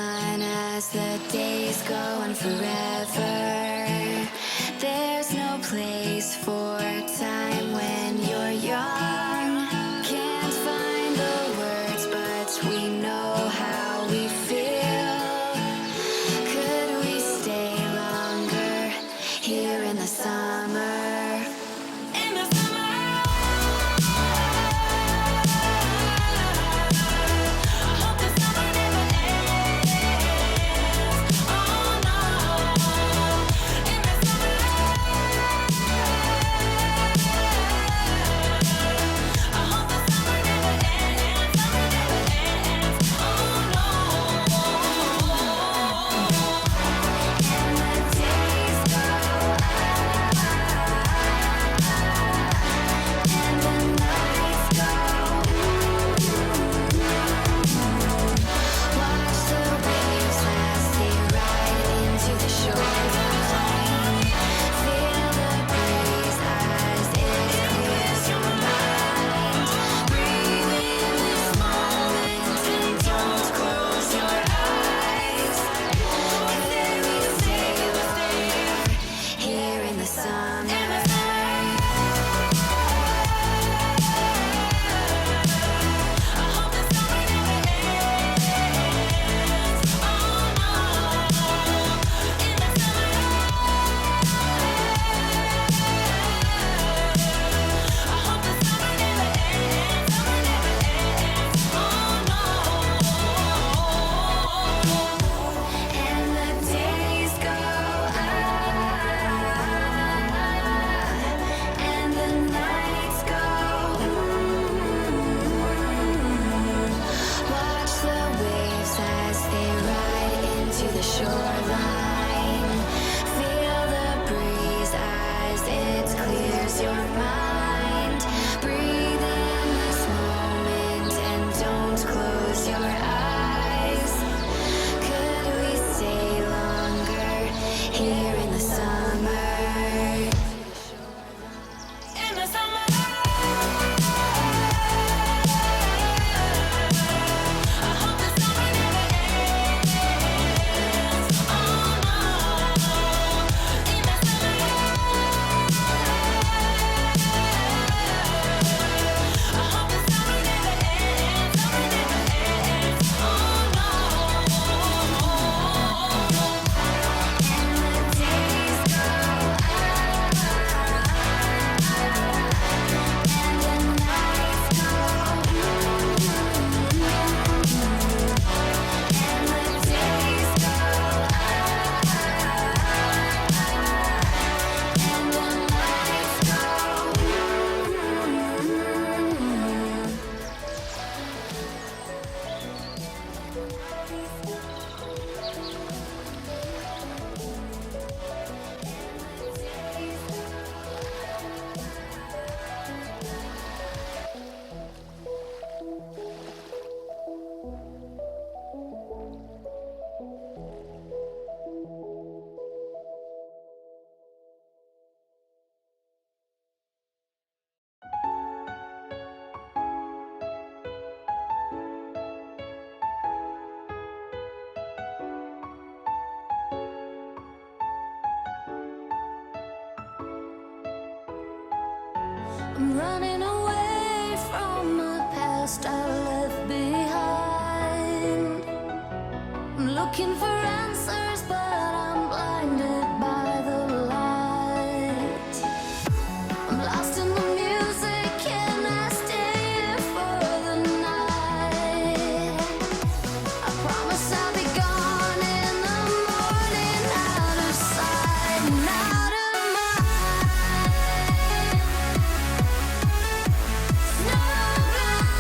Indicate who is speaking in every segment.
Speaker 1: fun as the days go on forever. There's no place for time when you're young. Can't find the words, but we know how we feel. Could we stay longer here in the summer?
Speaker 2: I'm running away from the past I left behind. I'm looking for answers, but I'm blinded by the light. I'm lost in the music, can I stay here for the night? I promise I'll be gone in the morning, out of sight and out of mind. Snowblind.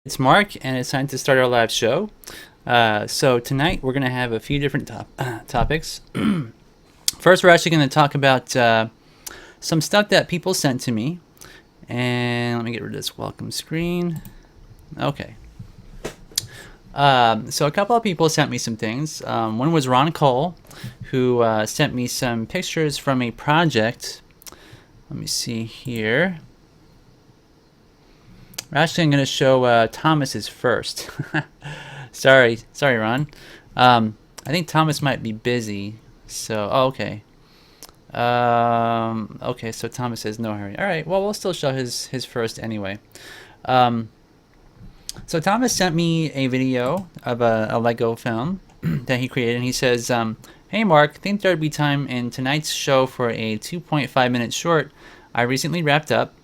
Speaker 3: It's Mark, and it's time to start our live show. So tonight we're going to have a few different topics. First, we're actually going to talk about some stuff that people sent to me. And let me get rid of this welcome screen. Okay. So a couple of people sent me some things. One was Ron Cole, who sent me some pictures from a project. Let me see here. Actually, I'm going to show Thomas's first. Sorry, Ron. I think Thomas might be busy. So, okay. Okay, so Thomas says no hurry. All right, well, we'll still show his first anyway. So Thomas sent me a video of a Lego film that he created, and he says, "Hey Mark, think there'd be time in tonight's show for a 2.5-minute short I recently wrapped up.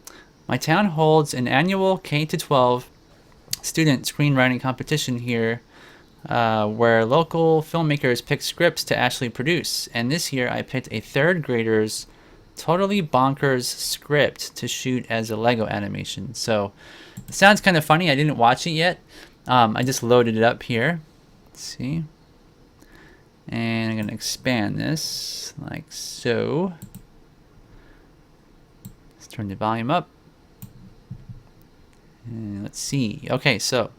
Speaker 3: My town holds an annual K-12 student screenwriting competition here where local filmmakers pick scripts to actually produce. And this year I picked a third grader's totally bonkers script to shoot as a Lego animation." So it sounds kind of funny. I didn't watch it yet. I just loaded it up here. Let's see. And I'm going to expand this like so. Let's turn the volume up. And let's see. Okay, so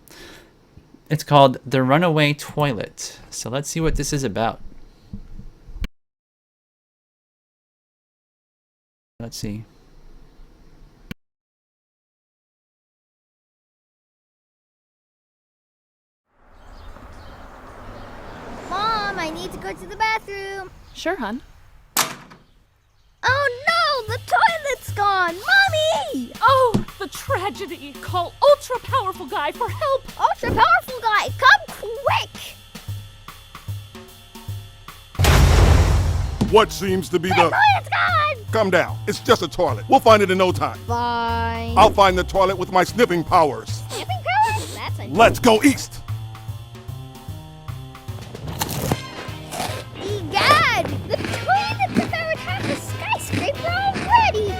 Speaker 3: it's called The Runaway Toilet. So let's see what this is about. Let's see.
Speaker 4: Mom, I need to go to the bathroom.
Speaker 5: Sure, hon.
Speaker 4: Oh no, the toilet's gone. Mommy!
Speaker 5: Oh, the tragedy. Call Ultra Powerful Guy for help.
Speaker 4: Ultra powerful guy, come quick!
Speaker 6: what seems to be the...
Speaker 4: toilet's gone!
Speaker 6: Calm down. It's just a toilet. We'll find it in no time.
Speaker 4: Fine.
Speaker 6: I'll find the toilet with my sniffing powers.
Speaker 4: Sniffing powers? That's a...
Speaker 6: Let's go east.
Speaker 4: Egad! The toilet devoured half the skyscraper already!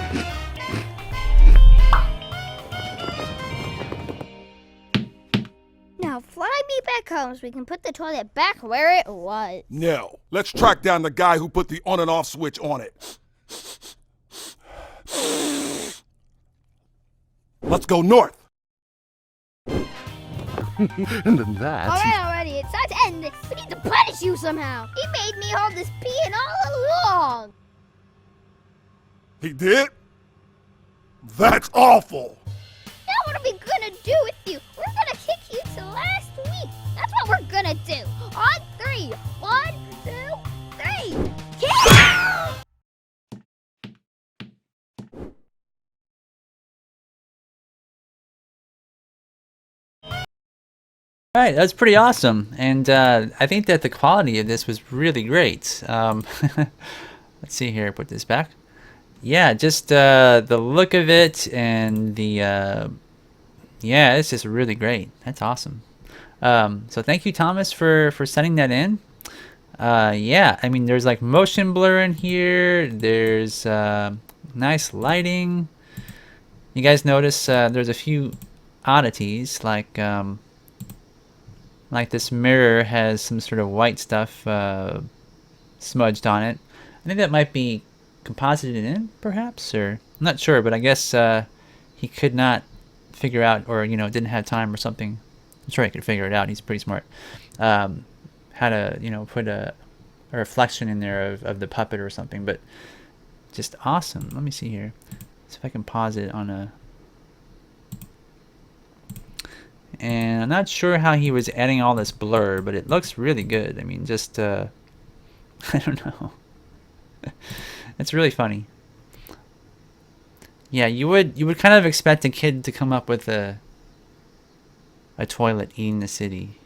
Speaker 4: Now fly me back home so we can put the toilet back where it was.
Speaker 6: No. Let's track down the guy who put the on and off switch on it. Let's go north.
Speaker 7: And then that...
Speaker 4: Alright, it's time to end this. We need to punish you somehow. He made me hold this peeing all along.
Speaker 6: He did? That's awful.
Speaker 4: Now what are we gonna do with you? We're gonna kick you to last week. That's what we're gonna do. On 3. 1, 2, 3. Yeah!
Speaker 3: All right, that's pretty awesome, and I think that the quality of this was really great. Let's see here, put this back. Yeah, just the look of it and the yeah, it's just really great. That's awesome. So thank you, Thomas, for sending that in. Yeah, I mean, there's like motion blur in here. There's nice lighting. You guys notice there's a few oddities, like this mirror has some sort of white stuff smudged on it. I think that might be composited in, perhaps, or I'm not sure, but I guess he could not figure out, or didn't have time or something. I'm sure he could figure it out. He's pretty smart. How to put a reflection in there of the puppet or something, but just awesome. Let me see here. See if I can pause it on a. And I'm not sure how he was adding all this blur, but it looks really good. I mean, just I don't know. It's really funny. Yeah, you would kind of expect a kid to come up with a toilet eating the city,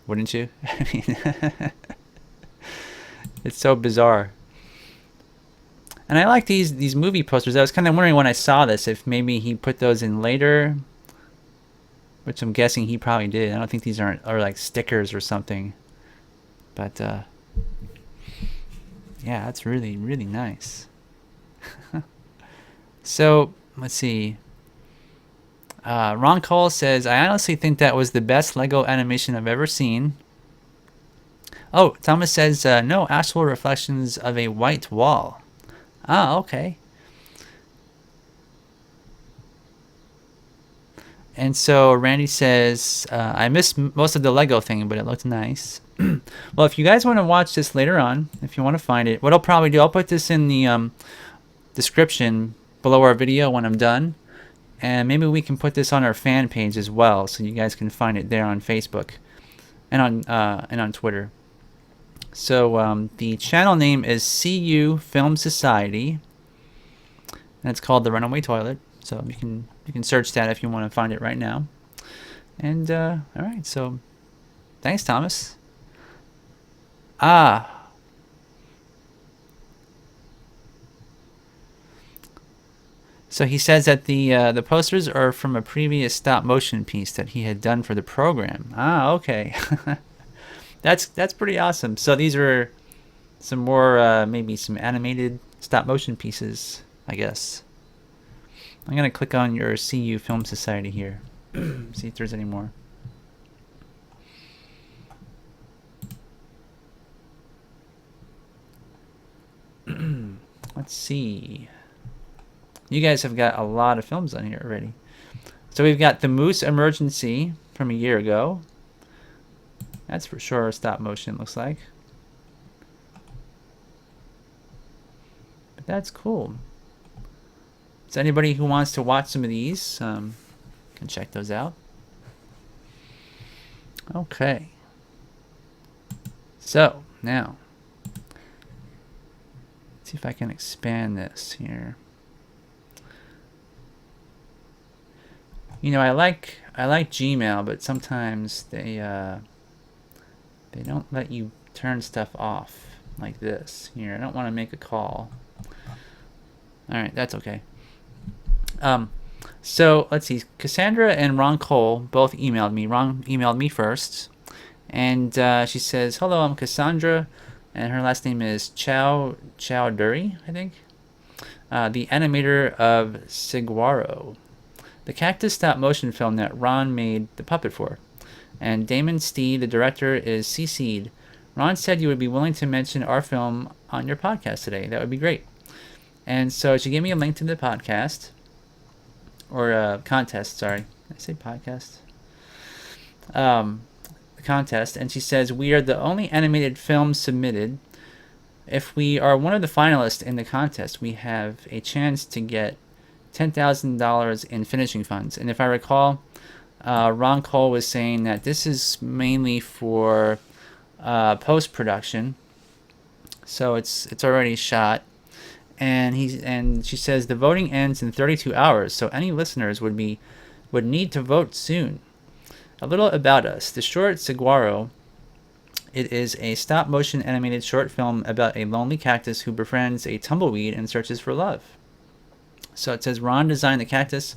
Speaker 3: wouldn't you? I mean, it's so bizarre. And I like these movie posters. I was kind of wondering when I saw this if maybe he put those in later, which I'm guessing he probably did. I don't think these are like stickers or something. But yeah, that's really, really nice. So, let's see. Ron Cole says, I honestly think that was the best Lego animation I've ever seen. Oh, Thomas says, no actual reflections of a white wall. Ah, okay. And so Randy says, I missed most of the Lego thing, but it looked nice. Well, if you guys want to watch this later on, if you want to find it, what I'll probably do, I'll put this in the description below our video when I'm done. And maybe we can put this on our fan page as well, so you guys can find it there on Facebook and on Twitter. So the channel name is CU Film Society, and it's called the Runaway Toilet. So you can search that if you want to find it right now. And all right, so thanks, Thomas. So he says that the posters are from a previous stop motion piece that he had done for the program. Okay. That's pretty awesome. So these are some more maybe some animated stop motion pieces, I guess. I'm gonna click on your CU Film Society here. See if there's any more. Let's see. You guys have got a lot of films on here already. So we've got The Moose Emergency from a year ago. That's for sure stop motion, looks like. But that's cool. So anybody who wants to watch some of these can check those out. Okay. So now, let's see if I can expand this here. I like Gmail, but sometimes they don't let you turn stuff off. like this. Here, I don't want to make a call. All right, that's okay. So let's see. Cassandra and Ron Cole both emailed me. Ron emailed me first, and she says, "Hello, I'm Cassandra, and her last name is Chowdhury, I think. The animator of Saguaro, the cactus stop-motion film that Ron made the puppet for. And Damon Stee, the director, is CC'd. Ron said you would be willing to mention our film on your podcast today. That would be great." And so she gave me a link to the podcast, or contest, sorry. Did I say podcast? Contest, and she says, "We are the only animated film submitted. If we are one of the finalists in the contest, we have a chance to get $10,000 in finishing funds." And if I recall, Ron Cole was saying that this is mainly for post-production, so it's already shot. And she says the voting ends in 32 hours, so any listeners would need to vote soon. A little about us: the short Saguaro. It is a stop-motion animated short film about a lonely cactus who befriends a tumbleweed and searches for love. So it says Ron designed the cactus,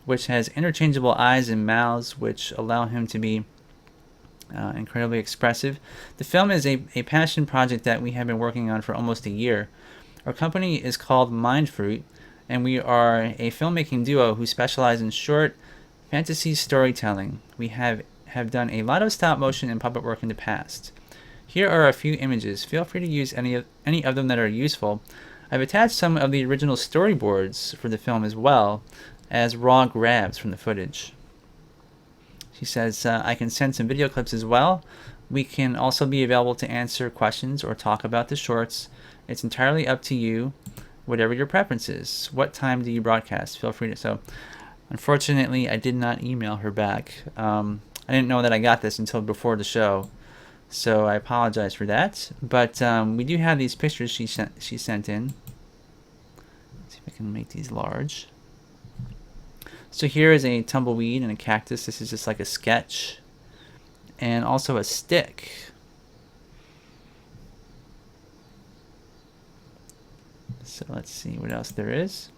Speaker 3: which has interchangeable eyes and mouths, which allow him to be incredibly expressive. The film is a passion project that we have been working on for almost a year. Our company is called Mindfruit, and we are a filmmaking duo who specialize in short fantasy storytelling. We have done a lot of stop motion and puppet work in the past. Here are a few images. Feel free to use any of them that are useful. I've attached some of the original storyboards for the film as well as raw grabs from the footage. She says, I can send some video clips as well. We can also be available to answer questions or talk about the shorts. It's entirely up to you, whatever your preference is. What time do you broadcast? Feel free to. So, unfortunately, I did not email her back. I didn't know that I got this until before the show, so I apologize for that. But we do have these pictures she sent in. Let's see if I can make these large. So here is a tumbleweed and a cactus. This is just like a sketch, and also a stick. So let's see what else there is.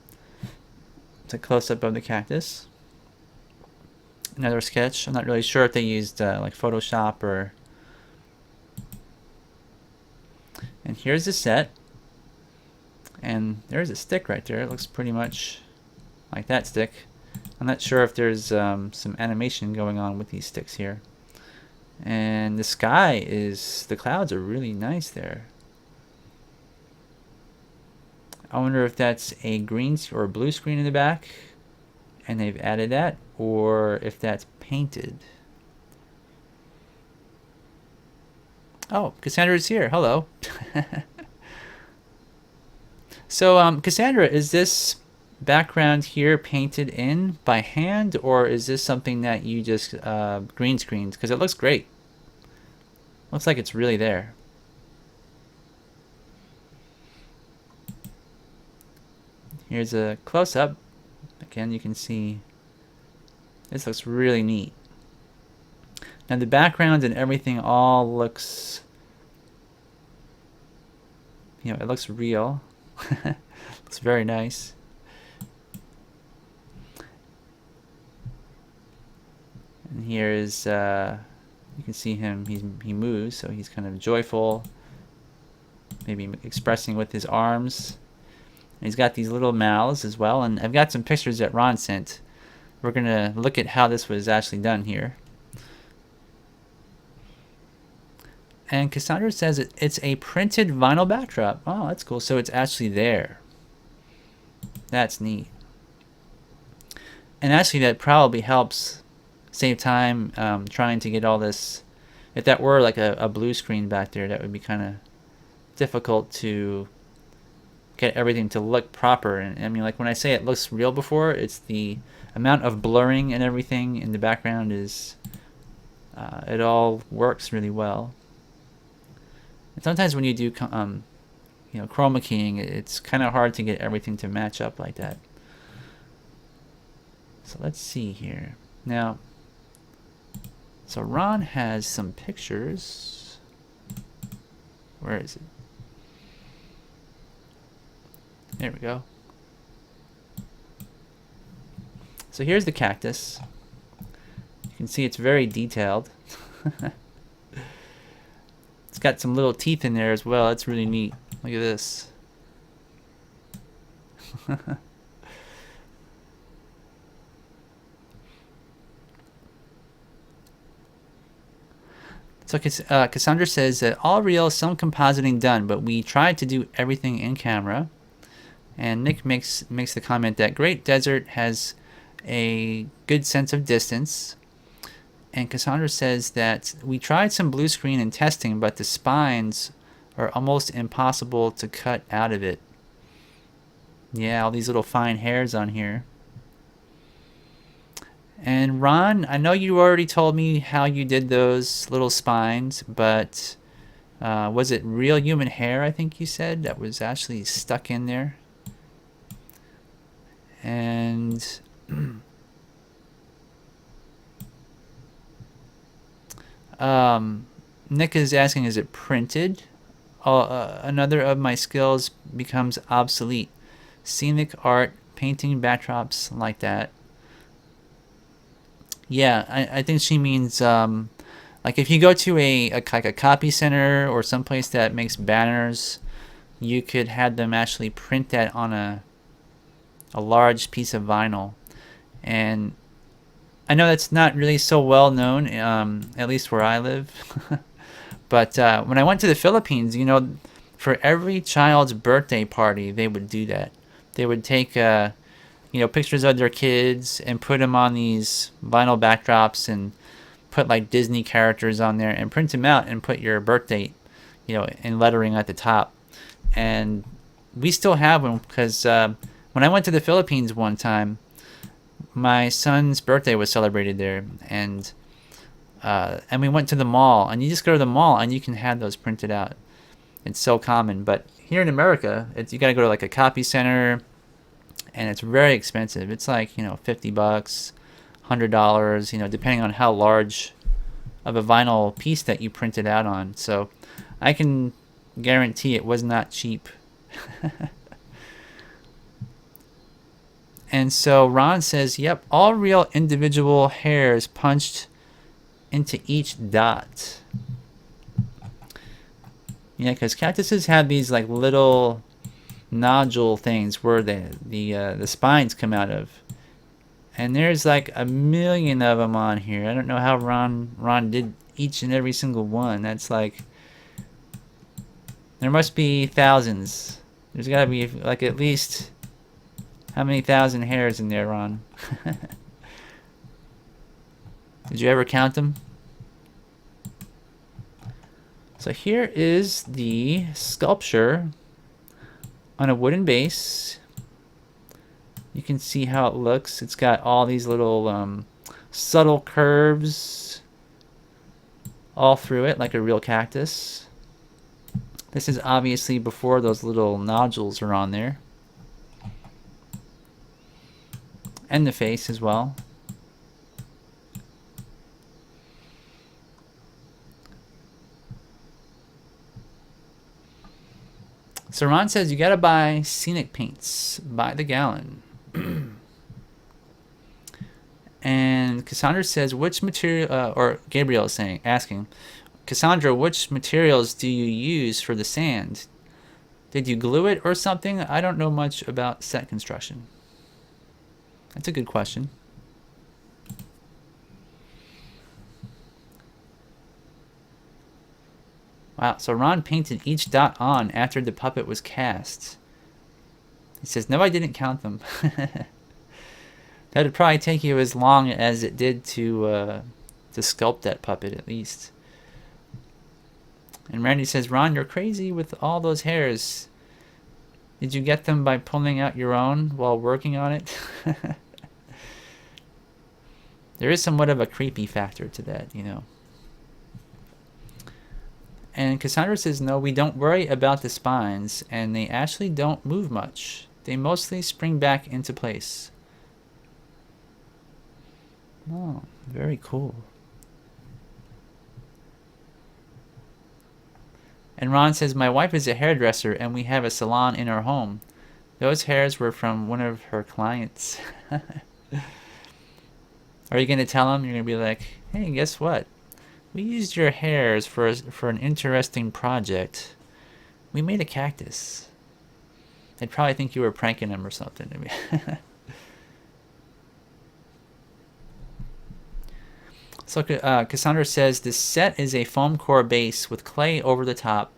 Speaker 3: It's a close-up of the cactus. Another sketch. I'm not really sure if they used like Photoshop or... And here's the set. And there's a stick right there. It looks pretty much like that stick. I'm not sure if there's some animation going on with these sticks here. And the sky is... The clouds are really nice there. I wonder if that's a green or a blue screen in the back and they've added that, or if that's painted. Oh, Cassandra is here. Hello. So, Cassandra, is this background here painted in by hand, or is this something that you just green screened? Because it looks great. Looks like it's really there. Here's a close-up. Again, you can see this looks really neat. Now the background and everything all looks, you know, it looks real. Looks very nice. And here is, you can see him, he moves, so he's kind of joyful, maybe expressing with his arms. He's got these little mouths as well, and I've got some pictures that Ron sent. We're going to look at how this was actually done here. And Cassandra says it's a printed vinyl backdrop. Oh, that's cool. So it's actually there. That's neat. And actually that probably helps save time trying to get all this. If that were like a blue screen back there, that would be kind of difficult to get everything to look proper. And I mean, like when I say it looks real before, it's the amount of blurring and everything in the background is it all works really well. And sometimes when you do you know, chroma keying, it's kind of hard to get everything to match up like that. So let's see here now. So Ron has some pictures. Where is it? There we go. So here's the cactus. You can see it's very detailed. It's got some little teeth in there as well. That's really neat. Look at this. So Cassandra says that all real, some compositing done, but we tried to do everything in camera. And Nick makes the comment that Great Desert has a good sense of distance. And Cassandra says that we tried some blue screen and testing, but the spines are almost impossible to cut out of it. Yeah, all these little fine hairs on here. And Ron, I know you already told me how you did those little spines, but was it real human hair, I think you said, that was actually stuck in there? And Nick is asking, is it printed? Another of my skills becomes obsolete. Scenic art, painting backdrops like that. Yeah, I think she means like if you go to like a copy center or someplace that makes banners, you could have them actually print that on a large piece of vinyl. And I know that's not really so well known, at least where I live. But when I went to the Philippines, you know, for every child's birthday party, they would do that. They would take you know, pictures of their kids and put them on these vinyl backdrops and put like Disney characters on there and print them out and put your birth date, you know, in lettering at the top. And we still have them because when I went to the Philippines one time, my son's birthday was celebrated there, and we went to the mall, and you just go to the mall and you can have those printed out. It's so common, but here in America, you got to go to like a copy center. And it's very expensive. It's like, you know, $50, $100, you know, depending on how large of a vinyl piece that you printed out on. So I can guarantee it was not cheap. And so Ron says, yep, all real individual hairs punched into each dot. Yeah, because cactuses have these like little nodule things where the spines come out of, and there's like 1,000,000 of them on here. I don't know how Ron did each and every single one. That's like, there must be thousands. There's got to be like at least how many thousand hairs in there, Ron? Did you ever count them? So here is the sculpture on a wooden base. You can see how it looks. It's got all these little subtle curves all through it, like a real cactus. This is obviously before those little nodules are on there. And the face as well. So Ron says you gotta buy scenic paints by the gallon. And Cassandra says, which material, or Gabriel is asking, Cassandra, which materials do you use for the sand? Did you glue it or something? I don't know much about set construction. That's a good question. Wow, so Ron painted each dot on after the puppet was cast. He says, no, I didn't count them. That would probably take you as long as it did to sculpt that puppet, at least. And Randy says, Ron, you're crazy with all those hairs. Did you get them by pulling out your own while working on it? There is somewhat of a creepy factor to that, you know. And Cassandra says, no, we don't worry about the spines, and they actually don't move much. They mostly spring back into place. Oh, very cool. And Ron says, my wife is a hairdresser, and we have a salon in our home. Those hairs were from one of her clients. Are you going to tell him? You're going to be like, hey, guess what? We used your hairs for an interesting project. We made a cactus. They'd probably think you were pranking him or something. So Cassandra says, this set is a foam core base with clay over the top.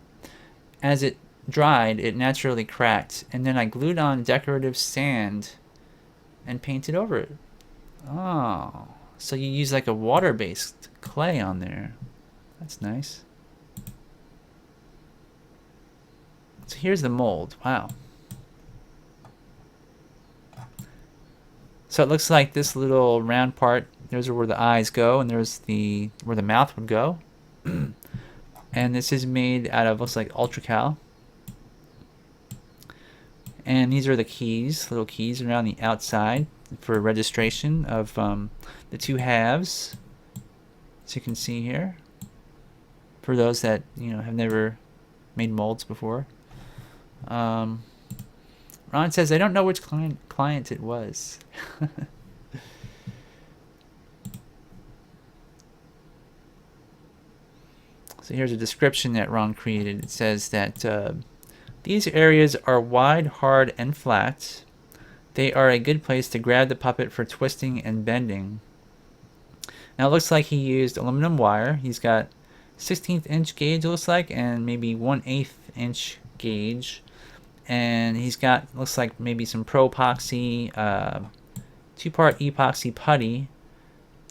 Speaker 3: As it dried, it naturally cracked, and then I glued on decorative sand and painted over it. Oh, so you use like a water-based clay on there. That's nice. So here's the mold. Wow. So it looks like this little round part, there's where the eyes go, and there's where the mouth would go. And this is made out of, looks like Ultracal. And these are the keys, little keys around the outside for registration of the two halves, as you can see here. For those that have never made molds before. Ron says, I don't know which client it was. So here's a description that Ron created. It says that these areas are wide, hard, and flat. They are a good place to grab the puppet for twisting and bending. Now it looks like he used aluminum wire. He's got 16th inch gauge, it looks like, and maybe 1/8 inch gauge. And he's got, looks like maybe some pro epoxy, 2-part epoxy putty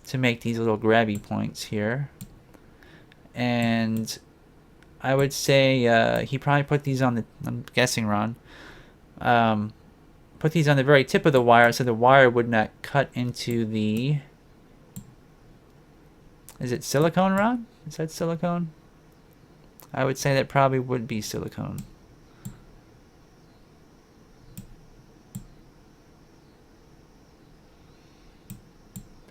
Speaker 3: to make these little grabby points here. And I would say he probably put these on the, I'm guessing, Ron, put these on the very tip of the wire so the wire would not cut into the, is it silicone, Ron? Is that silicone? I would say that probably would be silicone.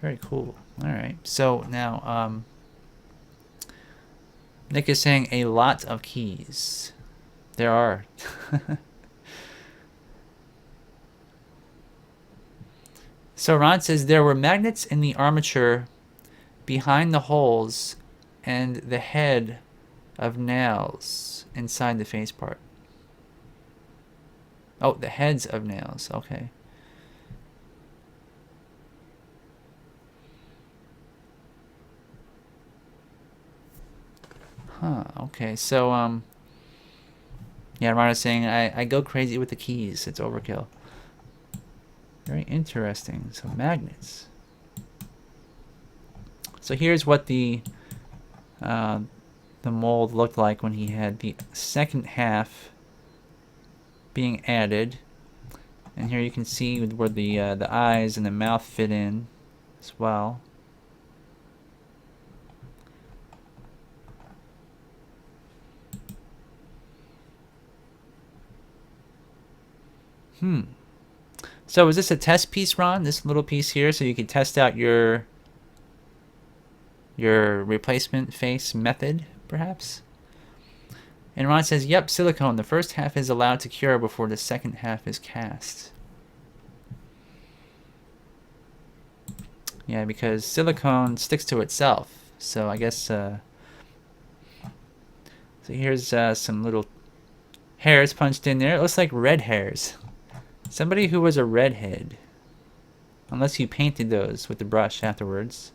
Speaker 3: Very cool. All right. So now, Nick is saying a lot of keys. There are. So Ron says there were magnets in the armature behind the holes and the head of nails inside the face part. Oh, the heads of nails. Okay. Huh, okay, so, yeah, Ron is saying, I go crazy with the keys. It's overkill. Very interesting. So, magnets. So, here's what the mold looked like when he had the second half being added. And here you can see where the eyes and the mouth fit in as well. So is this a test piece, Ron? This little piece here, so you can test out your replacement face method, perhaps? And Ron says, yep, silicone. The first half is allowed to cure before the second half is cast. Yeah, because silicone sticks to itself. So I guess, so here's some little hairs punched in there. It looks like red hairs. Somebody who was a redhead. Unless you painted those with the brush afterwards.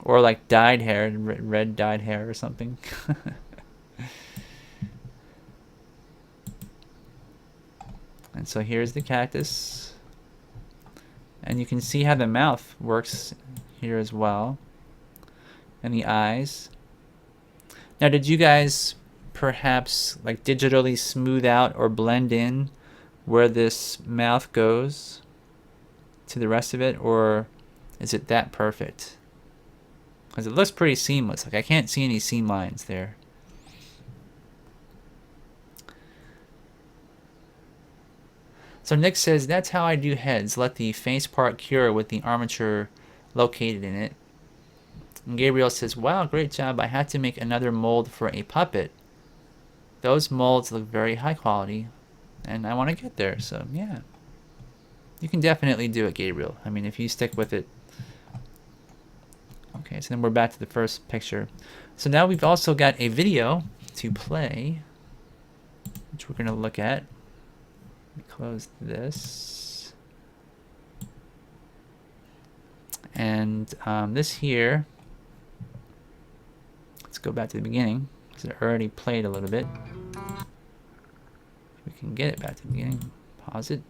Speaker 3: Or like dyed hair, red dyed hair or something. And so here's the cactus. And you can see how the mouth works here as well. And the eyes. Now, did you guys perhaps like digitally smooth out or blend in where this mouth goes to the rest of it, or is it that perfect? Because it looks pretty seamless. Like I can't see any seam lines there. So Nick says, that's how I do heads. Let the face part cure with the armature located in it. And Gabriel says, wow, great job. I had to make another mold for a puppet. those molds look very high quality, and I want to get there. So yeah, you can definitely do it, Gabriel. I mean, if you stick with it. Okay, so then we're back to the first picture. So now we've also got a video to play, which we're going to look at. Let me close this. And this here, let's go back to the beginning, because it already played a little bit. We can get it back to the beginning. Pause it.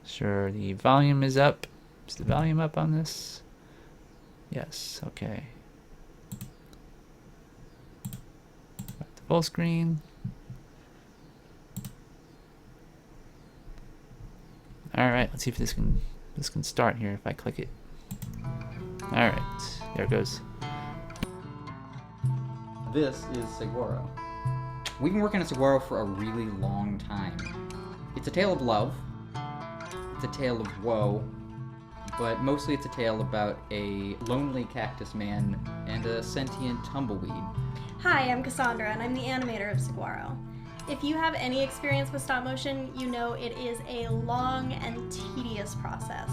Speaker 3: Sure, the volume is up. Is the volume up on this? Yes, okay. Back to full screen. Alright, let's see if this can start here if I click it. Alright, there it goes.
Speaker 8: This is Saguaro. We've been working on Saguaro for a really long time. It's a tale of love. It's a tale of woe. But mostly it's a tale about a lonely cactus man and a sentient tumbleweed.
Speaker 9: Hi, I'm Cassandra, and I'm the animator of Saguaro. If you have any experience with stop motion, you know it is a long and tedious process.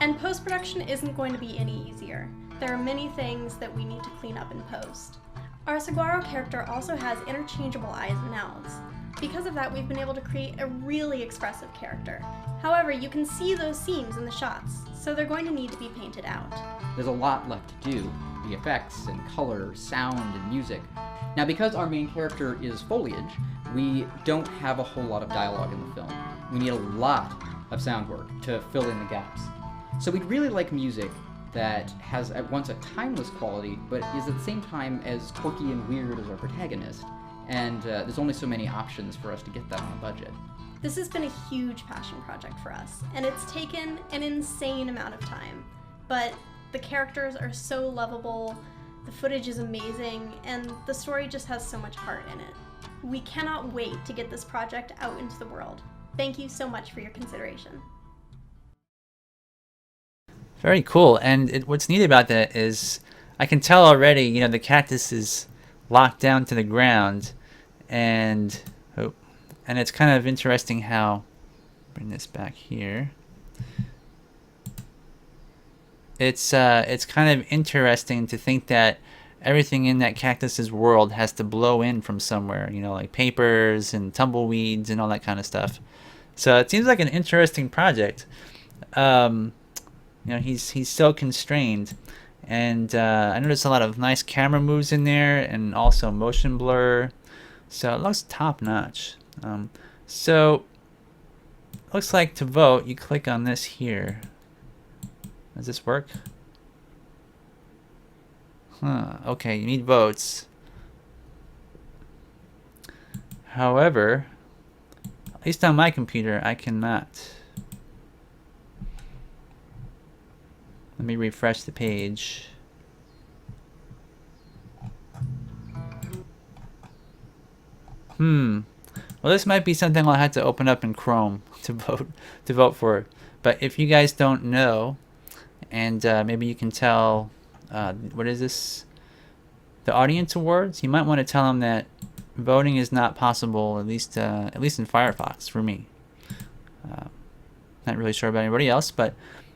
Speaker 9: And post-production isn't going to be any easier. There are many things that we need to clean up in post. Our Saguaro character also has interchangeable eyes and mouths. Because of that, we've been able to create a really expressive character. However, you can see those seams in the shots, so they're going to need to be painted out.
Speaker 8: There's a lot left to do. The effects and color, sound, and music. Now, because our main character is foliage, we don't have a whole lot of dialogue in the film. We need a lot of sound work to fill in the gaps. So we'd really like music that has at once a timeless quality, but is at the same time as quirky and weird as our protagonist. And there's only so many options for us to get that on a budget.
Speaker 9: This has been a huge passion project for us, and it's taken an insane amount of time. But the characters are so lovable, the footage is amazing, and the story just has so much heart in it. We cannot wait to get this project out into the world. Thank you so much for your consideration.
Speaker 3: Very cool. And what's neat about that is I can tell already, you know, the cactus is locked down to the ground, and it's kind of interesting how, bring this back here. It's kind of interesting to think that everything in that cactus's world has to blow in from somewhere, you know, like papers and tumbleweeds and all that kind of stuff. So it seems like an interesting project. You know, he's so constrained, and I noticed a lot of nice camera moves in there, and also motion blur. So it looks top notch. So looks like to vote, you click on this here. Does this work? Okay, you need votes. However, at least on my computer, I cannot. Let me refresh the page. Well, this might be something I'll have to open up in Chrome to vote for. But if you guys don't know, and maybe you can tell, what is this? The audience awards. You might want to tell them that voting is not possible, at least in Firefox for me. Not really sure about anybody else, but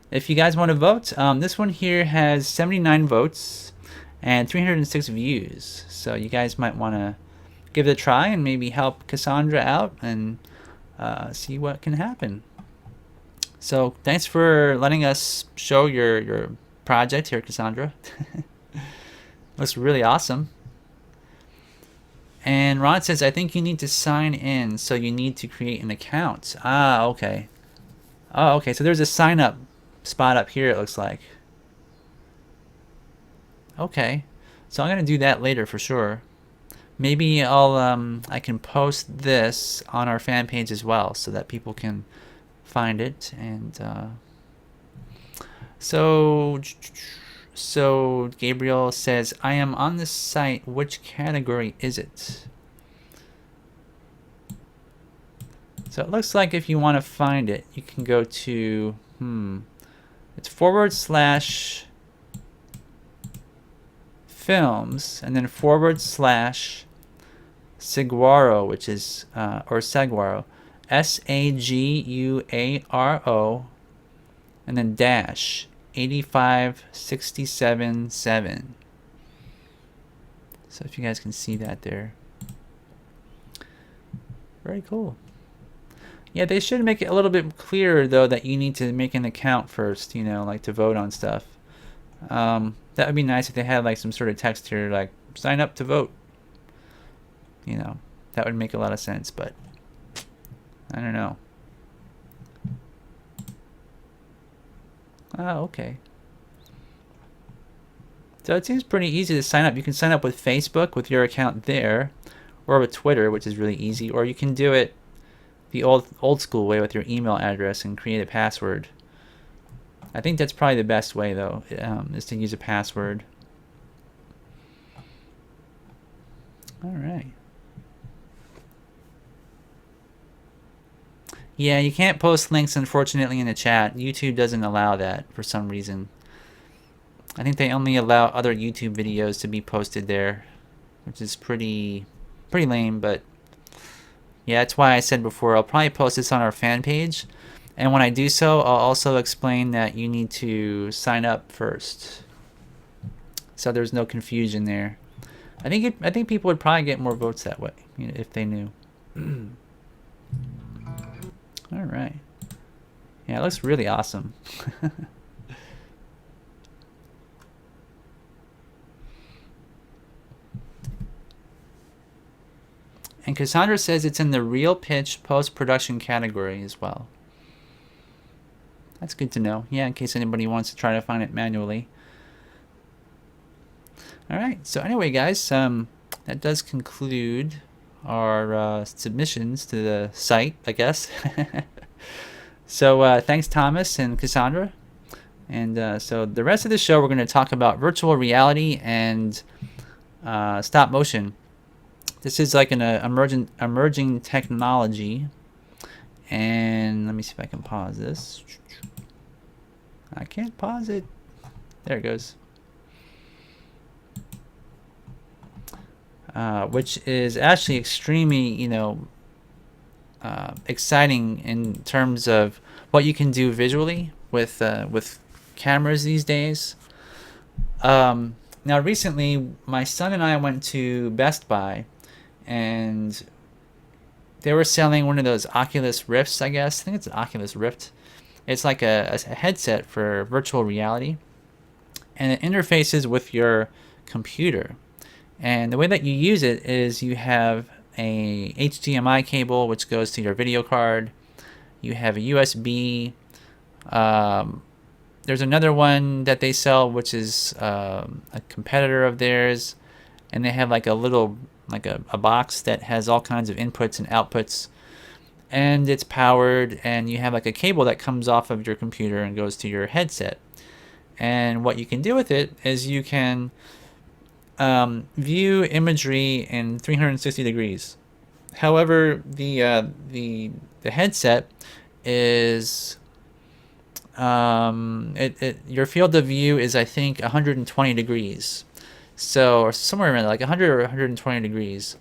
Speaker 3: if you guys want to vote, this one here has 79 votes and 306 views. So you guys might want to give it a try and maybe help Cassandra out and see what can happen. So thanks for letting us show your project here, Cassandra. Looks really awesome. And Ron says, I think you need to sign in, so you need to create an account. Ah, okay. Oh, okay, so there's a sign up spot up here, it looks like. Okay, so I'm gonna do that later for sure. Maybe I can post this on our fan page as well, so that people can find it. And so Gabriel says, I am on this site. Which category is it? So it looks like if you want to find it, you can go to it's /. films, and then / Saguaro, which is, or Saguaro, SAGUARO, and then dash 85677. So if you guys can see that there. Very cool. Yeah, they should make it a little bit clearer though that you need to make an account first, you know, like to vote on stuff. That would be nice if they had like some sort of text here like sign up to vote. You know, that would make a lot of sense, but I don't know. Oh, okay. So it seems pretty easy to sign up. You can sign up with Facebook with your account there, or with Twitter, which is really easy, or you can do it the old school way with your email address and create a password. I think that's probably the best way though, is to use a password. All right. Yeah, you can't post links, unfortunately, in the chat. YouTube doesn't allow that for some reason. I think they only allow other YouTube videos to be posted there, which is pretty lame, but yeah, that's why I said before, I'll probably post this on our fan page. And when I do so, I'll also explain that you need to sign up first, so there's no confusion there. I think people would probably get more votes that way, you know, if they knew. All right. Yeah, it looks really awesome. And Cassandra says it's in the real pitch post-production category as well. That's good to know. Yeah, in case anybody wants to try to find it manually. All right. So anyway, guys, that does conclude our submissions to the site, I guess. So thanks, Thomas and Cassandra. And so the rest of the show, we're going to talk about virtual reality and stop motion. This is like an emerging technology. And let me see if I can pause this. I can't pause it. There it goes. Which is actually extremely, you know, exciting in terms of what you can do visually with cameras these days. Now, recently, my son and I went to Best Buy, and they were selling one of those Oculus Rifts, I guess. I think it's an Oculus Rift. It's like a headset for virtual reality, and it interfaces with your computer. And the way that you use it is you have a HDMI cable which goes to your video card. You have a USB. There's another one that they sell which is a competitor of theirs, and they have like a little a box that has all kinds of inputs and outputs, and it's powered, and you have like a cable that comes off of your computer and goes to your headset. And what you can do with it is you can view imagery in 360 degrees. However, the headset is your field of view is, I think, 120 degrees. So, or somewhere around like 100 or 120 degrees.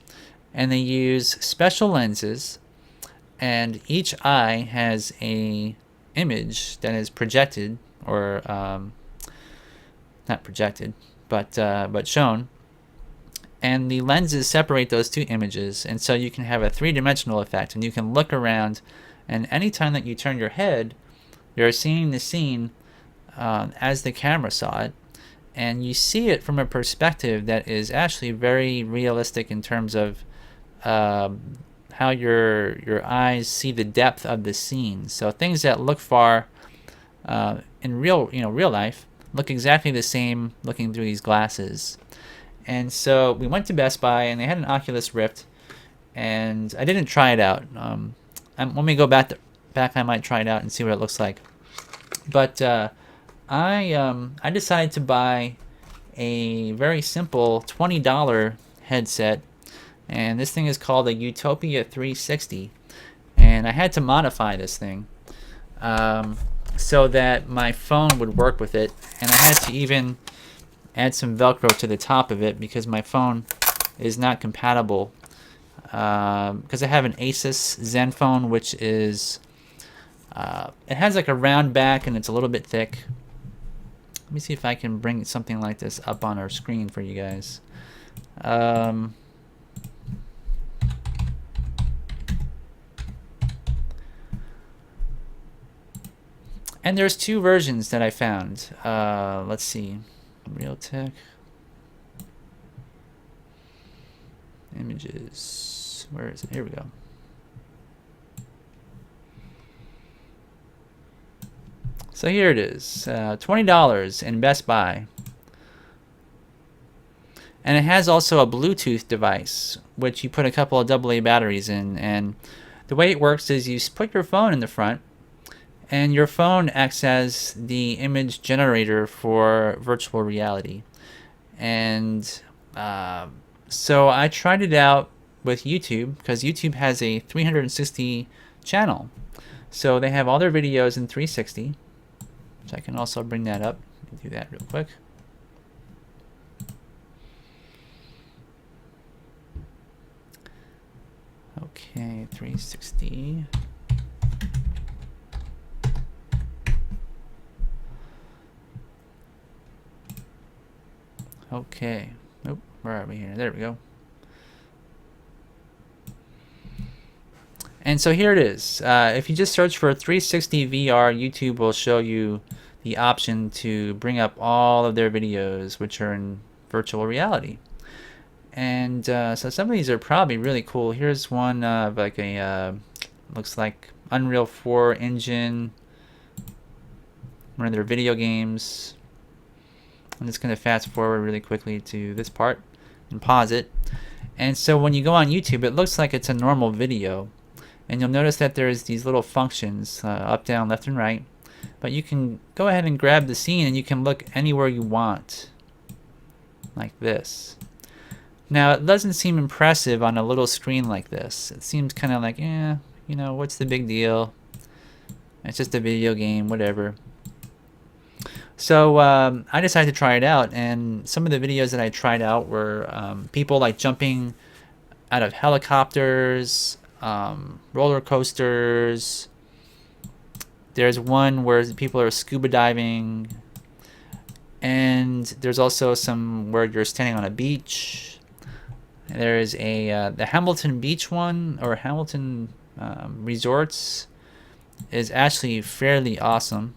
Speaker 3: And they use special lenses, and each eye has a image that is projected, or not projected, but shown. And the lenses separate those two images, and so you can have a three-dimensional effect, and you can look around, and anytime that you turn your head, you're seeing the scene as the camera saw it, and you see it from a perspective that is actually very realistic in terms of how your eyes see the depth of the scene. So things that look far in real life look exactly the same looking through these glasses. And so we went to Best Buy, and they had an Oculus Rift, and I didn't try it out. When we go back, I might try it out and see what it looks like. But I decided to buy a very simple $20 headset, and this thing is called a Utopia 360. And I had to modify this thing so that my phone would work with it, and I had to even add some Velcro to the top of it because my phone is not compatible. Because I have an Asus Zenfone, which is it has like a round back and it's a little bit thick. Let me see if I can bring something like this up on our screen for you guys. And there's two versions that I found. Let's see. Realtek. Images. Where is it? Here we go. So here it is. $20 in Best Buy. And it has also a Bluetooth device, which you put a couple of AA batteries in. And the way it works is you put your phone in the front, and your phone acts as the image generator for virtual reality. And so I tried it out with YouTube, because YouTube has a 360 channel. So they have all their videos in 360, which I can also bring that up and do that real quick. Okay, 360. Okay. Nope. Where are we here? There we go. And so here it is. If you just search for 360 VR, YouTube will show you the option to bring up all of their videos, which are in virtual reality. And so some of these are probably really cool. Here's one of like a, looks like Unreal 4 engine, one of their video games. I'm just going to fast forward really quickly to this part and pause it. And so when you go on YouTube, it looks like it's a normal video. And you'll notice that there's these little functions, up, down, left, and right. But you can go ahead and grab the scene and you can look anywhere you want. Like this. Now, it doesn't seem impressive on a little screen like this. It seems kind of like, you know, what's the big deal? It's just a video game, whatever. So I decided to try it out, and some of the videos that I tried out were people like jumping out of helicopters, roller coasters. There's one where people are scuba diving, and there's also some where you're standing on a beach. There is a the Hamilton Beach one, or Hamilton Resorts, is actually fairly awesome.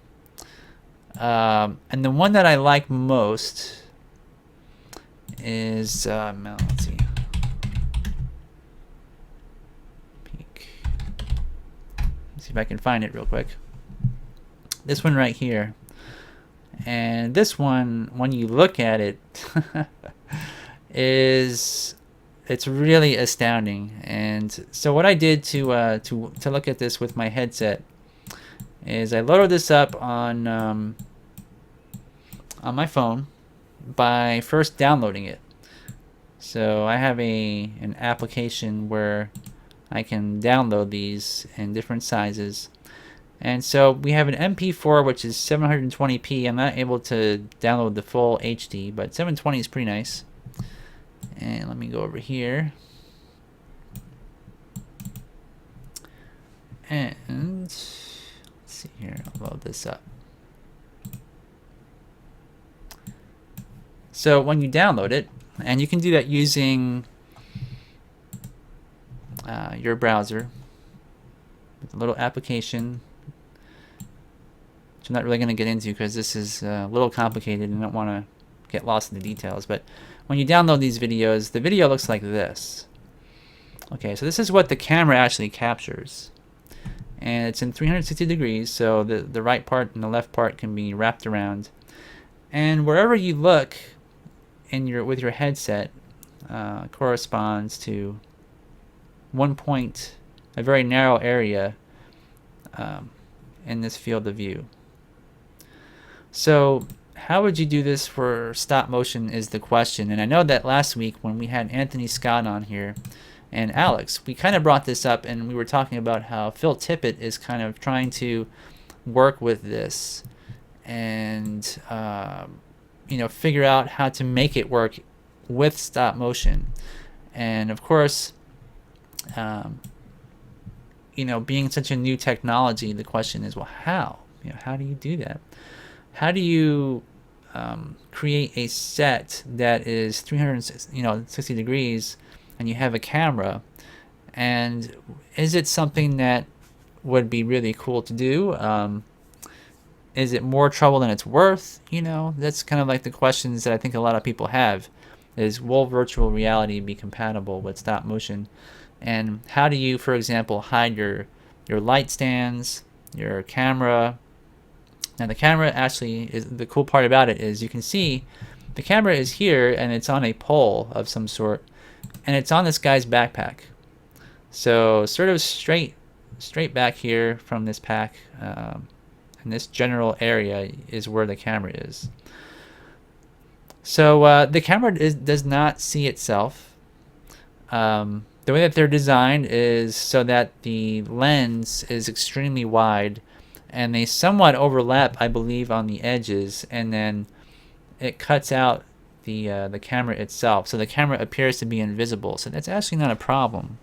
Speaker 3: And the one that I like most is let's see. Peek. Let's see if I can find it real quick. This one right here. And this one, when you look at it, it's really astounding. And so what I did to look at this with my headset is I loaded this up on my phone by first downloading it. So I have an application where I can download these in different sizes. And so we have an MP4, which is 720p. I'm not able to download the full HD, but 720 is pretty nice. And let me go over here. And let's see here, I'll load this up. So when you download it, and you can do that using your browser with a little application, which I'm not really going to get into because this is a little complicated and I don't want to get lost in the details. But when you download these videos, the video looks like this. Okay, so this is what the camera actually captures. And it's in 360 degrees, so the right part and the left part can be wrapped around. And wherever you look with your headset corresponds to one point, a very narrow area in this field of view. So how would you do this for stop motion is the question. And I know that last week when we had Anthony Scott on here and Alex, we kind of brought this up and we were talking about how Phil Tippett is kind of trying to work with this and figure out how to make it work with stop motion. And of course, being such a new technology, the question is, well, how? How do you do that? How do you create a set that is 360 degrees, and you have a camera? And is it something that would be really cool to do? Is it more trouble than it's worth? That's kind of like the questions that I think a lot of people have. Is, will virtual reality be compatible with stop motion? And how do you, for example, hide your light stands, your camera? Now the camera actually is, the cool part about it is you can see the camera is here and it's on a pole of some sort, and it's on this guy's backpack. So sort of straight back here from this pack, and this general area is where the camera is. So the camera does not see itself. The way that they're designed is so that the lens is extremely wide, and they somewhat overlap, I believe, on the edges, and then it cuts out the camera itself. So the camera appears to be invisible. So that's actually not a problem.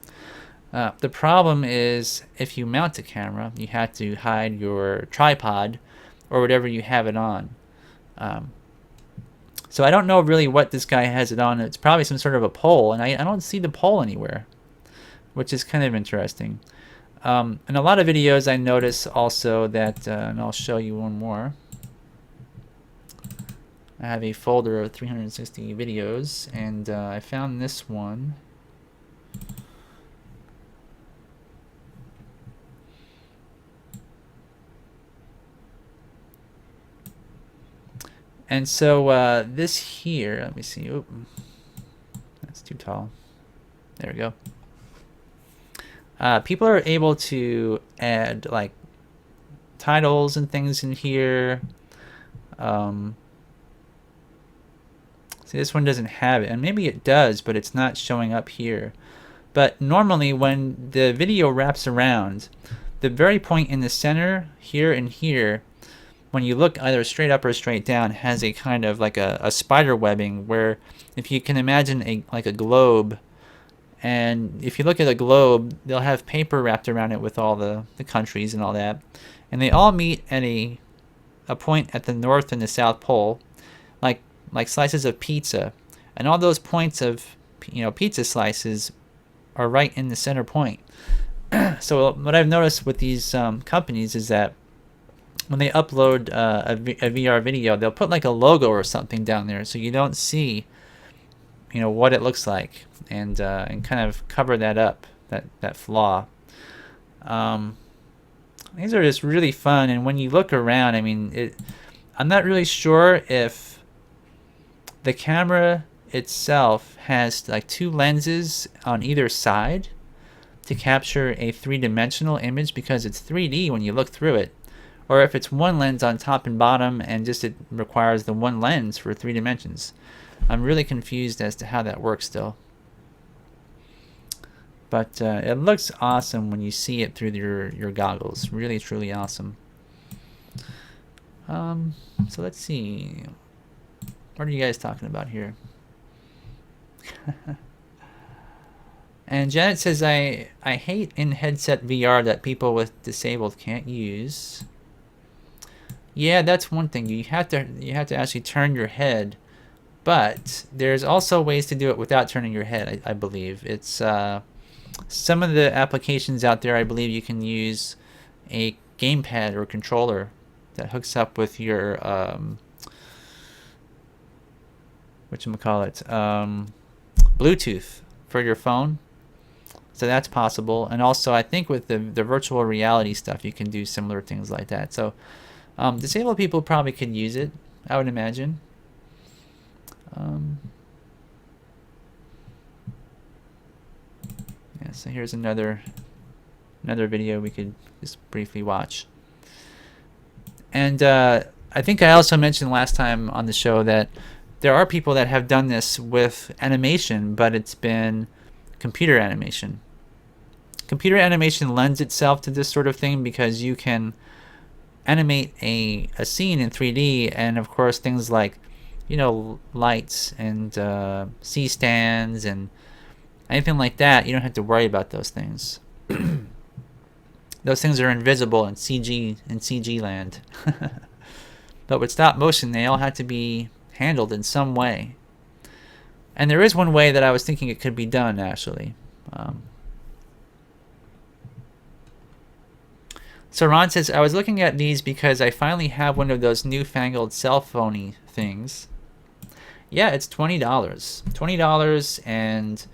Speaker 3: The problem is if you mount a camera, you have to hide your tripod or whatever you have it on. So I don't know really what this guy has it on. It's probably some sort of a pole, and I don't see the pole anywhere, which is kind of interesting. In a lot of videos I notice also that, and I'll show you one more. I have a folder of 360 videos, and I found this one. And so this here, let me see. Oop, that's too tall. There we go. People are able to add like titles and things in here. See, this one doesn't have it, and maybe it does, but it's not showing up here. But normally when the video wraps around, the very point in the center here and here, when you look either straight up or straight down, has a kind of like a spider webbing, where if you can imagine like a globe, and if you look at a globe, they'll have paper wrapped around it with all the countries and all that, and they all meet at a point at the North and the South Pole, like slices of pizza, and all those points of pizza slices are right in the center point. So what I've noticed with these companies is that when they upload a VR video, they'll put like a logo or something down there, so you don't see what it looks like, and kind of cover that up, that flaw. These are just really fun, and when you look around, I mean, I'm not really sure if the camera itself has like two lenses on either side to capture a three-dimensional image, because it's 3D when you look through it, or if it's one lens on top and bottom and just it requires the one lens for 3 dimensions. I'm really confused as to how that works still. But it looks awesome when you see it through your goggles. Really, truly awesome. So let's see. What are you guys talking about here? And Janet says, I hate in headset VR that people with disabled can't use. Yeah, that's one thing. You have to actually turn your head, but there's also ways to do it without turning your head. I believe it's some of the applications out there. I believe you can use a gamepad or controller that hooks up with your Bluetooth for your phone. So that's possible. And also I think with the virtual reality stuff, you can do similar things like that. So disabled people probably could use it, I would imagine. Yeah, so here's another video we could just briefly watch. And I think I also mentioned last time on the show that there are people that have done this with animation, but it's been computer animation. Computer animation lends itself to this sort of thing because you can animate a scene in 3D, and of course things like lights and C-stands and anything like that, you don't have to worry about those things. Those things are invisible in CG land. But with stop motion, they all have to be handled in some way. And there is one way that I was thinking it could be done, actually. So Ron says, I was looking at these because I finally have one of those newfangled cell phone-y things. Yeah, it's $20. $20, and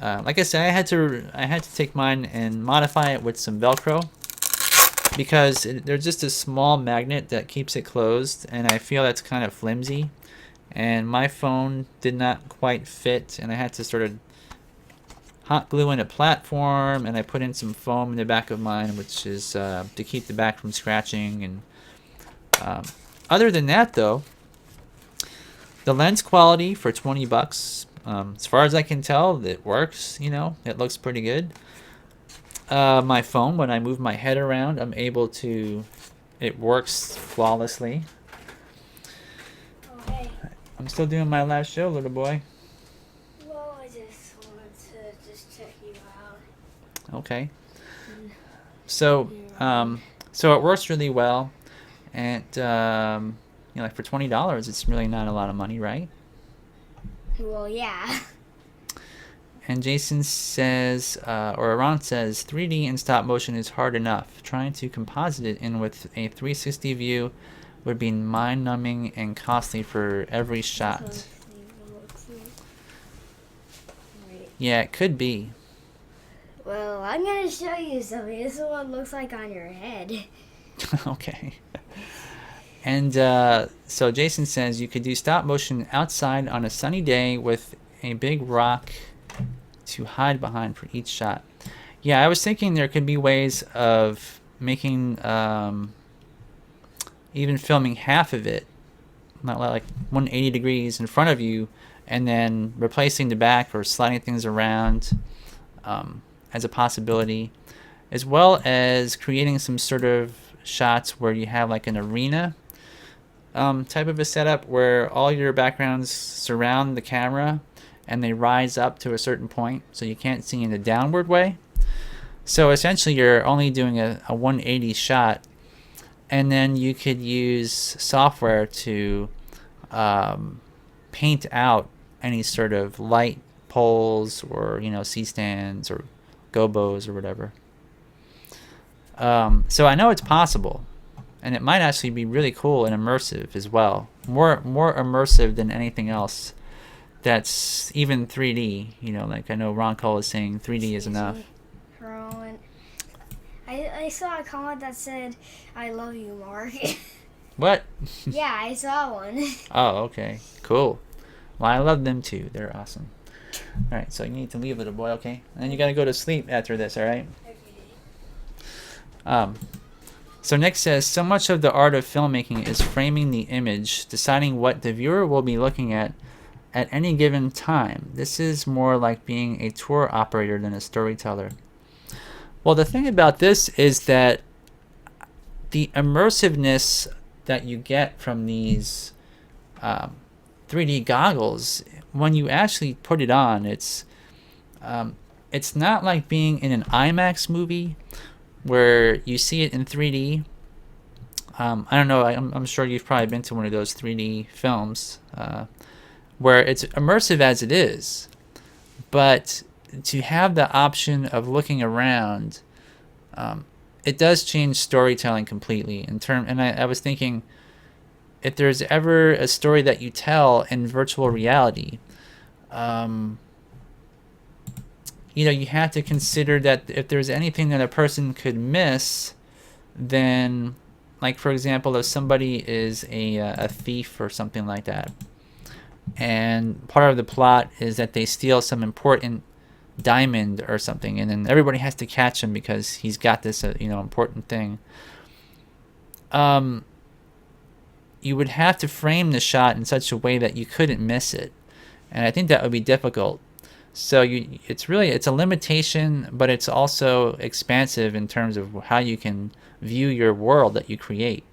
Speaker 3: like I said, I had to take mine and modify it with some Velcro, because there's just a small magnet that keeps it closed, and I feel that's kind of flimsy, and my phone did not quite fit, and I had to sort of hot glue in a platform, and I put in some foam in the back of mine, which is to keep the back from scratching. And other than that, though, the lens quality for $20, as far as I can tell, it works. It looks pretty good. My phone, when I move my head around, it works flawlessly.
Speaker 2: Okay.
Speaker 3: I'm still doing my last show, little boy.
Speaker 2: Well, I just wanted to just check you out.
Speaker 3: Okay. So it works really well, and like for $20, it's really not a lot of money, right?
Speaker 2: Well, yeah.
Speaker 3: And Jason says, or Ron says, 3D in stop motion is hard enough. Trying to composite it in with a 360 view would be mind-numbing and costly for every shot. Yeah, it could be.
Speaker 2: Well, I'm going to show you something. This is what it looks like on your head.
Speaker 3: Okay. And so Jason says you could do stop motion outside on a sunny day with a big rock to hide behind for each shot. Yeah, I was thinking there could be ways of making even filming half of it, not like 180 degrees in front of you, and then replacing the back or sliding things around as a possibility, as well as creating some sort of shots where you have like an arena type of a setup where all your backgrounds surround the camera and they rise up to a certain point, so you can't see in a downward way. So essentially you're only doing a 180 shot, and then you could use software to paint out any sort of light poles or C-stands or gobos or whatever. So I know it's possible, and it might actually be really cool and immersive as well. More immersive than anything else that's even 3D. Like I know Ron Cole is saying 3D is enough.
Speaker 2: Rowan. I saw a comment that said, "I love you, Mark."
Speaker 3: What?
Speaker 2: Yeah, I saw one.
Speaker 3: Oh, okay. Cool. Well, I love them too. They're awesome. All right, so you need to leave, little boy, okay? And then you got to go to sleep after this, all right? So Nick says, so much of the art of filmmaking is framing the image, deciding what the viewer will be looking at any given time. This is more like being a tour operator than a storyteller. Well, the thing about this is that the immersiveness that you get from these 3D goggles, when you actually put it on, it's not like being in an IMAX movie where you see it in 3D. I don't know, I'm sure you've probably been to one of those 3D films where it's immersive as it is, but to have the option of looking around, it does change storytelling completely. And I was thinking, if there's ever a story that you tell in virtual reality, you have to consider that if there's anything that a person could miss, then, like for example, if somebody is a thief or something like that, and part of the plot is that they steal some important diamond or something, and then everybody has to catch him because he's got this important thing. You would have to frame the shot in such a way that you couldn't miss it, and I think that would be difficult. So it's a limitation, but it's also expansive in terms of how you can view your world that you create.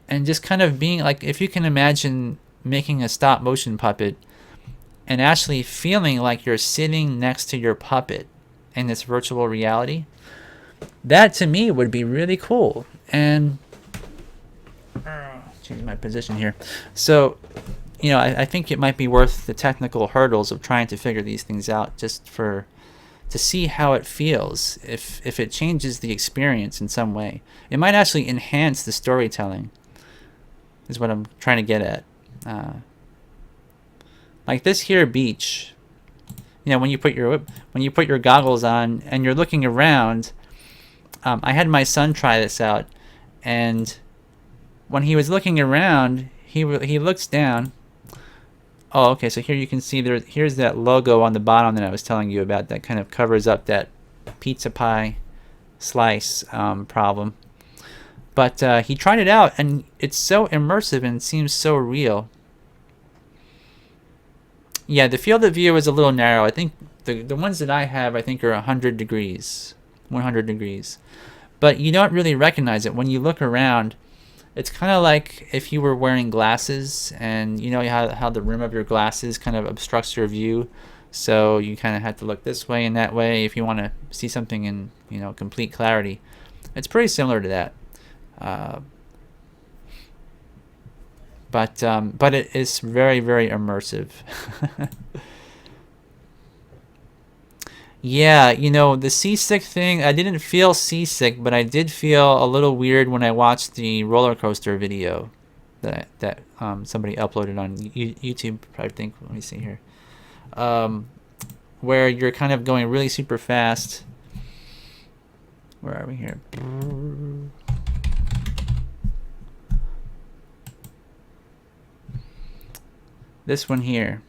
Speaker 3: and just kind of being like, if you can imagine making a stop motion puppet and actually feeling like you're sitting next to your puppet in this virtual reality, that to me would be really cool. And change my position here. So, you know, I think it might be worth the technical hurdles of trying to figure these things out, just to see how it feels. If it changes the experience in some way, it might actually enhance the storytelling, is what I'm trying to get at. Like this here beach, you know, when you put your goggles on and you're looking around. I had my son try this out, and when he was looking around, he looks down. Oh, okay, so here you can see here's that logo on the bottom that I was telling you about that kind of covers up that pizza pie slice problem. But he tried it out, and it's so immersive and seems so real. Yeah, the field of view is a little narrow. I think the ones that I have, I think, are 100 degrees. 100 degrees. But you don't really recognize it. When you look around, it's kind of like if you were wearing glasses, and you know how the rim of your glasses kind of obstructs your view. So you kind of have to look this way and that way if you want to see something in, you know, complete clarity. It's pretty similar to that. But it is very, very immersive. Yeah, you know, the seasick thing, I didn't feel seasick, but I did feel a little weird when I watched the roller coaster video that somebody uploaded on YouTube, I think. Let me see here. Where you're kind of going really super fast. Where are we here? This one here.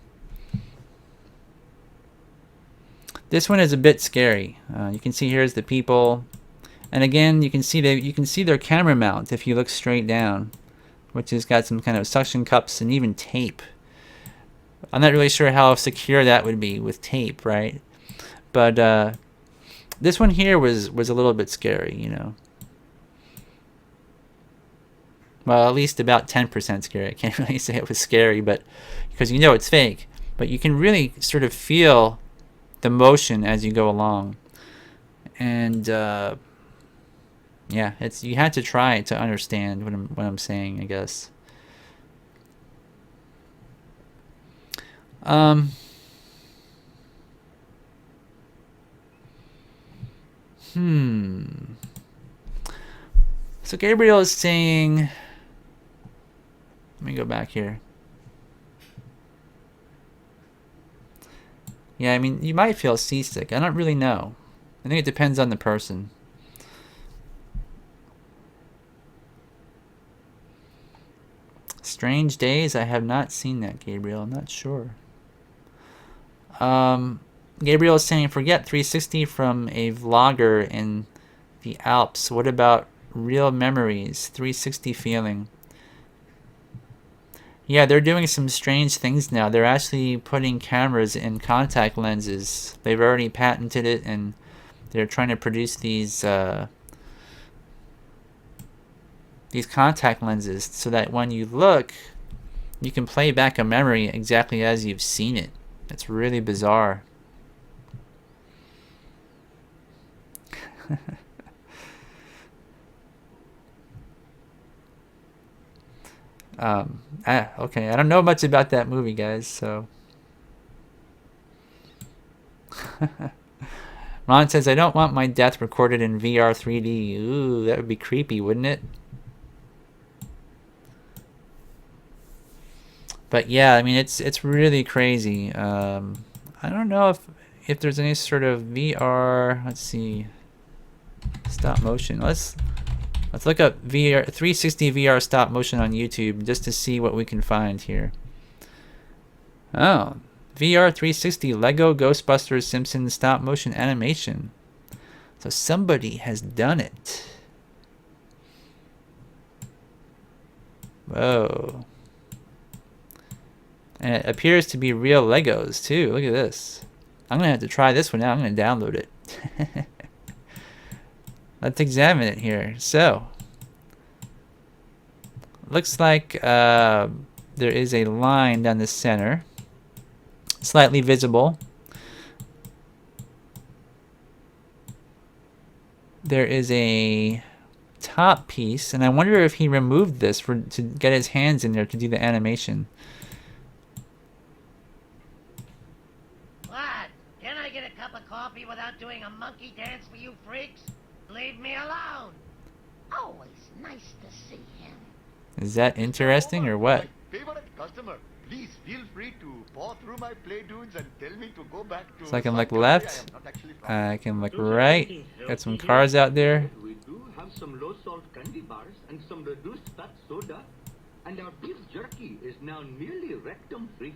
Speaker 3: This one is a bit scary. You can see here's the people, and again you can see their camera mount if you look straight down, which has got some kind of suction cups and even tape. I'm not really sure how secure that would be with tape, right? But this one here was a little bit scary, you know. Well, at least about 10% scary. I can't really say it was scary, but because you know it's fake, but you can really sort of feel the motion as you go along. And yeah, you had to try to understand what I'm saying, I guess. So Gabriel is saying, let me go back here. Yeah, I mean, you might feel seasick. I don't really know. I think it depends on the person. Strange Days? I have not seen that, Gabriel. I'm not sure. Gabriel is saying, forget 360 from a vlogger in the Alps. What about real memories? 360 feeling. Yeah, they're doing some strange things now. They're actually putting cameras in contact lenses. They've already patented it, and they're trying to produce these contact lenses so that when you look, you can play back a memory exactly as you've seen it. It's really bizarre. Okay, I don't know much about that movie, guys, so. Ron says, I don't want my death recorded in VR 3D. Ooh, that would be creepy, wouldn't it? But yeah, I mean, it's really crazy. I don't know if there's any sort of VR, let's see, stop motion. Let's look up VR 360 VR stop motion on YouTube just to see what we can find here. Oh, VR 360 Lego Ghostbusters Simpsons stop motion animation. So somebody has done it. Whoa. And it appears to be real Legos too. Look at this. I'm gonna have to try this one out. I'm gonna download it. Let's examine it here. So, looks like there is a line down the center, slightly visible. There is a top piece, and I wonder if he removed this to get his hands in there to do the animation.
Speaker 10: What? Can I get a cup of coffee without doing a monkey dance for you freaks? Leave me alone. Always nice to see him.
Speaker 3: Is that interesting or what?
Speaker 11: Favorite customer, please feel free to paw through my play dudes and tell me to go back to.
Speaker 3: So I can look left. I can look right. Got some cars out there.
Speaker 11: We do have some low salt candy bars and some reduced fat soda, and our beef jerky is now nearly rectum free.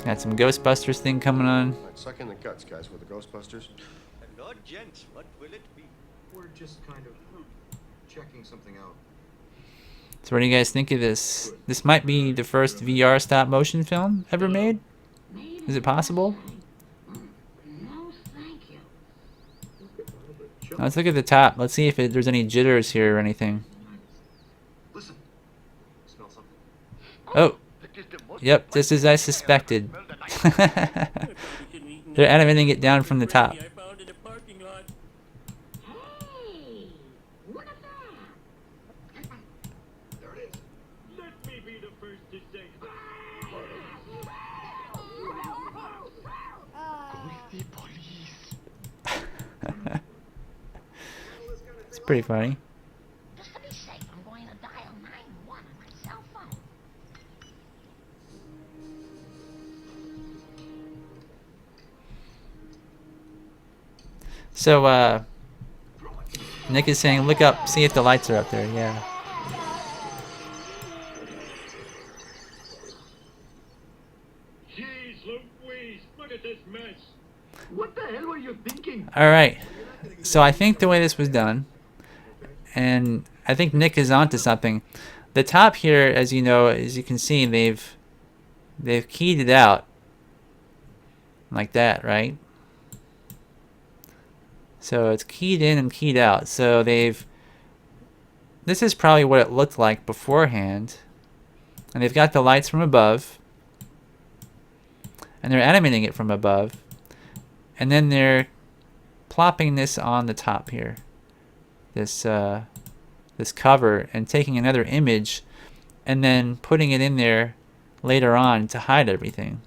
Speaker 3: Got some Ghostbusters thing coming on.
Speaker 7: Suck in the guts, guys, with the Ghostbusters.
Speaker 11: Lord gents, what will it be? We're just kind of checking something out.
Speaker 3: So what do you guys think of this? This might be the first VR stop motion film ever made. Is it possible?
Speaker 10: No, thank you.
Speaker 3: Now let's look at the top. Let's see if there's any jitters here or anything.
Speaker 11: Listen, smell something.
Speaker 3: Oh, yep, just as I suspected. They're animating it down from the top.
Speaker 10: Hey, what is that?
Speaker 11: There it is. Let me be the first to say. Ghosty police.
Speaker 3: It's pretty funny.
Speaker 10: Just to be safe, I'm going to dial 911 on my cell phone.
Speaker 3: So, Nick is saying, look up, see if the lights are up there. Yeah.
Speaker 11: Jeez Louise, look at this mess. What the hell were you thinking?
Speaker 3: Alright. So I think the way this was done, and I think Nick is onto something. The top here, as you know, as you can see, they've keyed it out. Like that, right? So it's keyed in and keyed out. So this is probably what it looked like beforehand. And they've got the lights from above. And they're animating it from above. And then they're plopping this on the top here. This cover, and taking another image and then putting it in there later on to hide everything.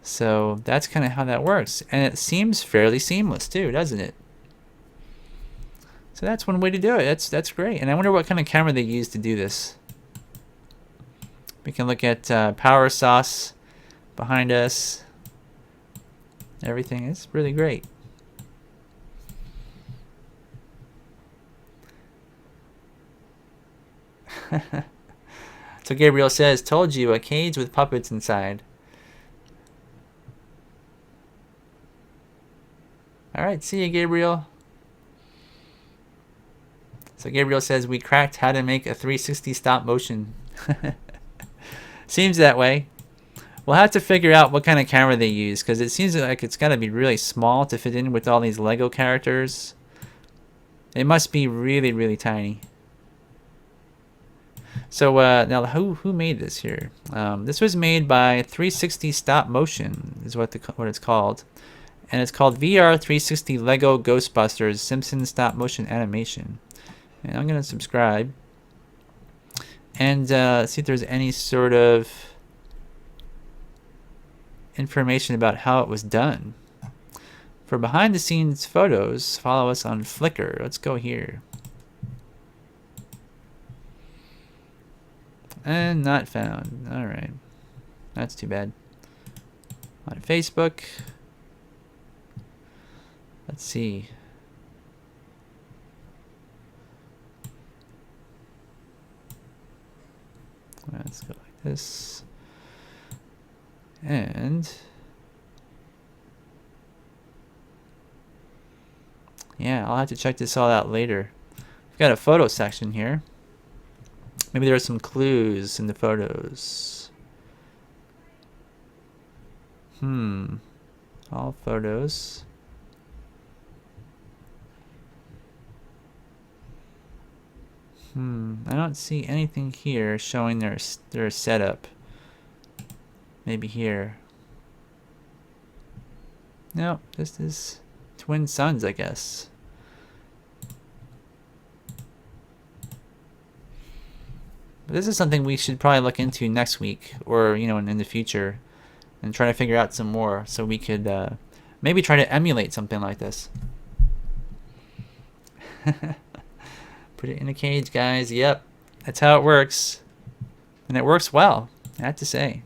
Speaker 3: So that's kind of how that works. And it seems fairly seamless too, doesn't it? So that's one way to do it. That's great. And I wonder what kind of camera they use to do this. We can look at Power Sauce behind us. Everything is really great. So Gabriel says, told you, a cage with puppets inside. Alright, see you, Gabriel. So Gabriel says, we cracked how to make a 360 stop motion. Seems that way. We'll have to figure out what kind of camera they use, because it seems like it's got to be really small to fit in with all these Lego characters. It must be really, really tiny. So now who made this here? This was made by 360 Stop Motion is what it's called. And it's called VR 360 Lego Ghostbusters Simpsons Stop Motion Animation. And I'm going to subscribe. And see if there's any sort of information about how it was done. For behind the scenes photos, follow us on Flickr. Let's go here. And not found. Alright. That's too bad. On Facebook. Let's see. Let's go like this. And yeah, I'll have to check this all out later. We've got a photo section here. Maybe there are some clues in the photos. All photos. I don't see anything here showing their setup. Maybe here. No, this is Twin Suns, I guess. But this is something we should probably look into next week, or in the future, and try to figure out some more, so we could maybe try to emulate something like this. Put it in a cage, guys. Yep, that's how it works, and it works well, I have to say.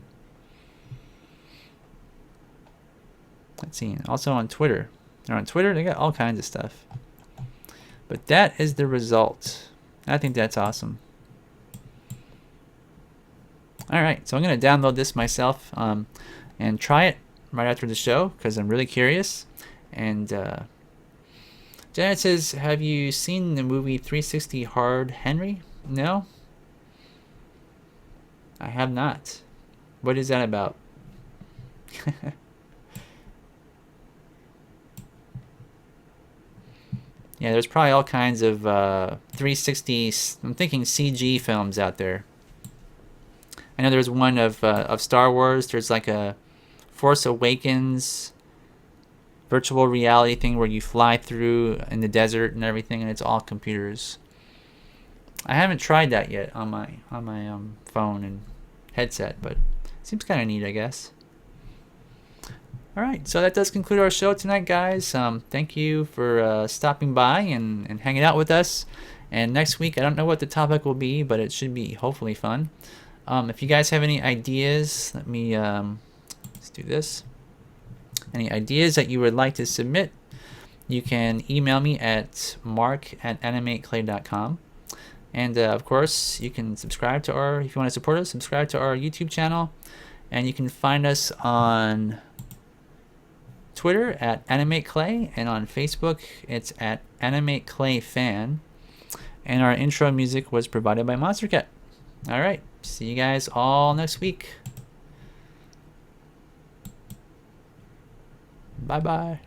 Speaker 3: Let's see. Also on Twitter. They're on Twitter. They got all kinds of stuff. But that is the result. I think that's awesome. Alright, so I'm going to download this myself and try it right after the show because I'm really curious. And Janet says, have you seen the movie 360 Hard Henry? No? I have not. What is that about? Yeah, there's probably all kinds of 360, I'm thinking CG films out there. I know there's one of Star Wars. There's like a Force Awakens virtual reality thing where you fly through in the desert and everything, and it's all computers. I haven't tried that yet on my phone and headset, but it seems kind of neat, I guess. All right, so that does conclude our show tonight, guys. Thank you for stopping by and hanging out with us. And next week, I don't know what the topic will be, but it should be hopefully fun. If you guys have any ideas, let me let's do this. Any ideas that you would like to submit, you can email me at mark@animateclay.com. And of course, you can subscribe to our, if you want to support us, subscribe to our YouTube channel. And you can find us on Twitter at AnimateClay, and on Facebook it's at AnimateClayFan. And our intro music was provided by Monstercat. Alright, see you guys all next week. Bye bye.